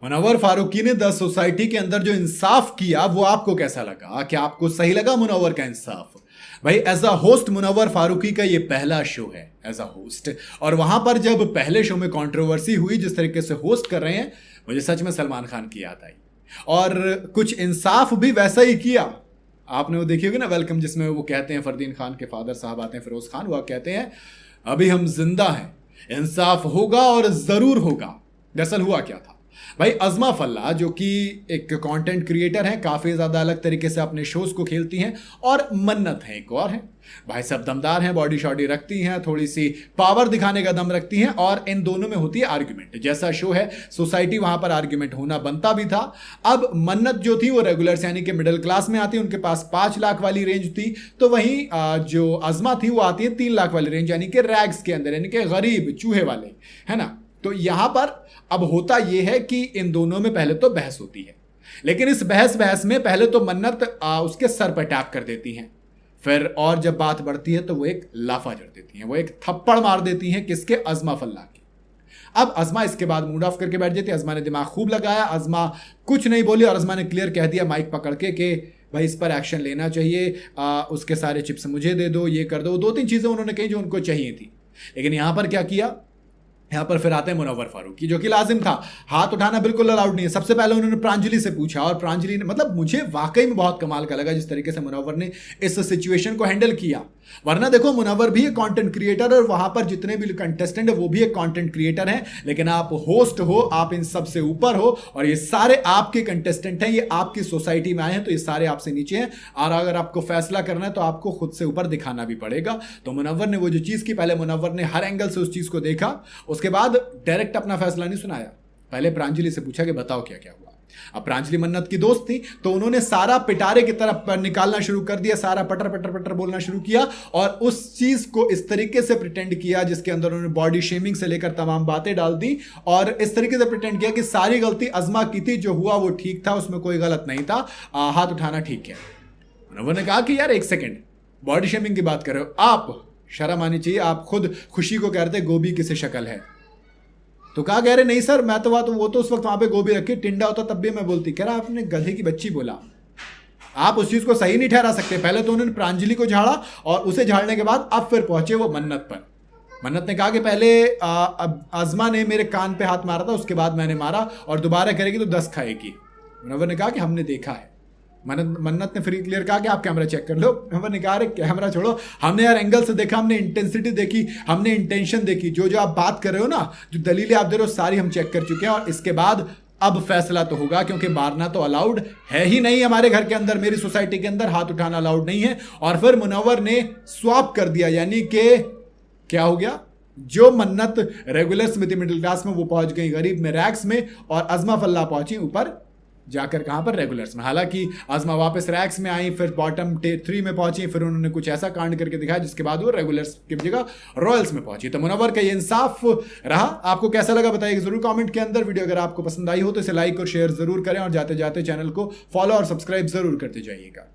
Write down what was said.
मुनव्वर फारूकी ने the society के अंदर जो इंसाफ किया वो आपको कैसा लगा? क्या आपको सही लगा मुनव्वर का इंसाफ? भाई as a host Munawar Faruqui का ये पहला शो है एज अ होस्ट, और वहां पर जब पहले शो में कंट्रोवर्सी हुई जिस तरीके से होस्ट कर रहे हैं, मुझे सच में सलमान खान की याद आई। और कुछ इंसाफ भी वैसा ही किया। आपने वो देखी होगी ना वेलकम, जिसमें वो कहते हैं फरदीन खान के फादर साहब आते हैं, फिरोज खान, वो कहते हैं अभी हम जिंदा हैं, इंसाफ होगा और जरूर होगा। दरअसल हुआ क्या था भाई, अज़मा फल्ला जो कि एक कंटेंट क्रिएटर हैं, काफ़ी ज़्यादा अलग तरीके से अपने शोज को खेलती हैं, और मन्नत है एक और है भाई, सब दमदार हैं, बॉडी शॉडी रखती हैं, थोड़ी सी पावर दिखाने का दम रखती हैं, और इन दोनों में होती है आर्ग्यूमेंट। जैसा शो है सोसाइटी, वहां पर आर्ग्यूमेंट होना बनता भी था। अब मन्नत जो थी वो रेगुलर्स यानी कि मिडिल क्लास में आती है, उनके पास 5 लाख वाली रेंज थी, तो वहीं जो अज़मा थी वो आती है 3 लाख वाली रेंज यानी कि रैग्स के अंदर, यानी कि गरीब चूहे वाले, है ना। तो यहां पर अब होता यह है कि इन दोनों में पहले तो बहस होती है, लेकिन इस बहस में पहले तो मन्नत उसके सर पर टैप कर देती हैं, फिर और जब बात बढ़ती है तो वो एक लाफा जड़ देती हैं, वो एक थप्पड़ मार देती हैं, किसके? अज़मा फल्ला के। अब अज़मा इसके बाद मूड ऑफ करके बैठ जाती है। अज़मा ने दिमाग खूब लगाया, अज़मा कुछ नहीं बोली, और अज़मा ने क्लियर कह दिया माइक पकड़ के कि भाई इस पर एक्शन लेना चाहिए, उसके सारे चिप्स मुझे दे दो, ये कर दो। 2-3 चीज़ें उन्होंने कही जो उनको चाहिए थी। लेकिन यहां पर क्या किया, यहाँ पर फिर आते हैं मुनव्वर फारूकी, जो कि लाजिम था, हाथ उठाना बिल्कुल अलाउड नहीं है। सबसे पहले उन्होंने प्रांजलि से पूछा, और प्रांजलि ने, मतलब मुझे वाकई में बहुत कमाल का लगा जिस तरीके से मुनव्वर ने इस सिचुएशन को हैंडल किया। वरना देखो, मुनव्वर भी एक कंटेंट क्रिएटर, और वहां पर जितने भी कंटेस्टेंट है वो भी एक कंटेंट क्रिएटर हैं, लेकिन आप होस्ट हो, आप इन सबसे ऊपर हो, और ये सारे आपके कंटेस्टेंट हैं, ये आपकी सोसाइटी में आए हैं, तो ये सारे आपसे नीचे हैं, और अगर आपको फैसला करना है तो आपको खुद से ऊपर दिखाना भी पड़ेगा। तो मुनव्वर ने वो जो चीज की, पहले मुनव्वर ने हर एंगल से उस चीज को देखा, उसके बाद डायरेक्ट अपना फैसला नहीं सुनाया, पहले प्रांजलि से पूछा कि बताओ क्या क्या हुआ। अब प्रांजलि मन्नत की दोस्त थी, तो उन्होंने सारा पिटारे की तरफ निकालना शुरू कर दिया, सारा पटर पटर पटर बोलना शुरू किया, और उस चीज को इस तरीके से प्रिटेंड किया जिसके अंदर उन्होंने बॉडी शेमिंग से लेकर तमाम बातें डाल दी, और इस तरीके से प्रिटेंड किया कि सारी गलती अज़मा की थी, जो हुआ वो ठीक था, उसमें कोई गलत नहीं था, हाथ उठाना ठीक है। उन्होंने कहा कि यार एक सेकेंड, बॉडी शेमिंग की बात कर रहे हो आप, शर्म आनी चाहिए, आप खुद खुशी को कहते गोभी किसी शक्ल है। तो कहा कह रहे नहीं सर, मैं तो वो तो उस वक्त वहां पे गोभी रखी, टिंडा होता तब भी मैं बोलती। कह रहा आपने गधे की बच्ची बोला, आप उस चीज को सही नहीं ठहरा सकते। पहले तो उन्होंने प्रांजलि को झाड़ा, और उसे झाड़ने के बाद अब फिर पहुंचे वो मन्नत पर। मन्नत ने कहा कि पहले अज़मा ने मेरे कान पे हाथ मारा था, उसके बाद मैंने मारा, और दोबारा करेगी तो 10 खाएगी। मुनव्वर ने कहा कि हमने देखा है। मन्नत ने फिर क्लियर कहा कि आप कैमरा चेक कर लो। मुनव्वर ने कहा अरे कैमरा छोड़ो, हमने यार एंगल से देखा, हमने इंटेंसिटी देखी, हमने इंटेंशन देखी, जो आप बात कर रहे हो ना, जो दलीलें आप दे रहे हो सारी हम चेक कर चुके हैं, और इसके बाद अब फैसला तो होगा, क्योंकि मारना तो अलाउड है ही नहीं हमारे घर के अंदर, मेरी सोसाइटी के अंदर हाथ उठाना अलाउड नहीं है। और फिर मुनव्वर ने स्वैप कर दिया, यानी कि क्या हो गया, जो मन्नत रेगुलर्स में थी मिडिल क्लास में, वो पहुंच गई गरीब में, रैक्स में, और अज़मा फल्ला पहुंची ऊपर जाकर, कहां पर? रेगुलर्स में। हालांकि अज़मा वापस रैक्स में आई, फिर बॉटम 3 में पहुंची, फिर उन्होंने कुछ ऐसा कांड करके दिखाया जिसके बाद वो रेगुलर्स की जगह रॉयल्स में पहुंची। तो मुनव्वर का ये इंसाफ रहा। आपको कैसा लगा बताइए जरूर कमेंट के अंदर। वीडियो अगर आपको पसंद आई हो तो इसे लाइक और शेयर जरूर करें, और जाते जाते चैनल को फॉलो और सब्सक्राइब जरूर करते जाइएगा।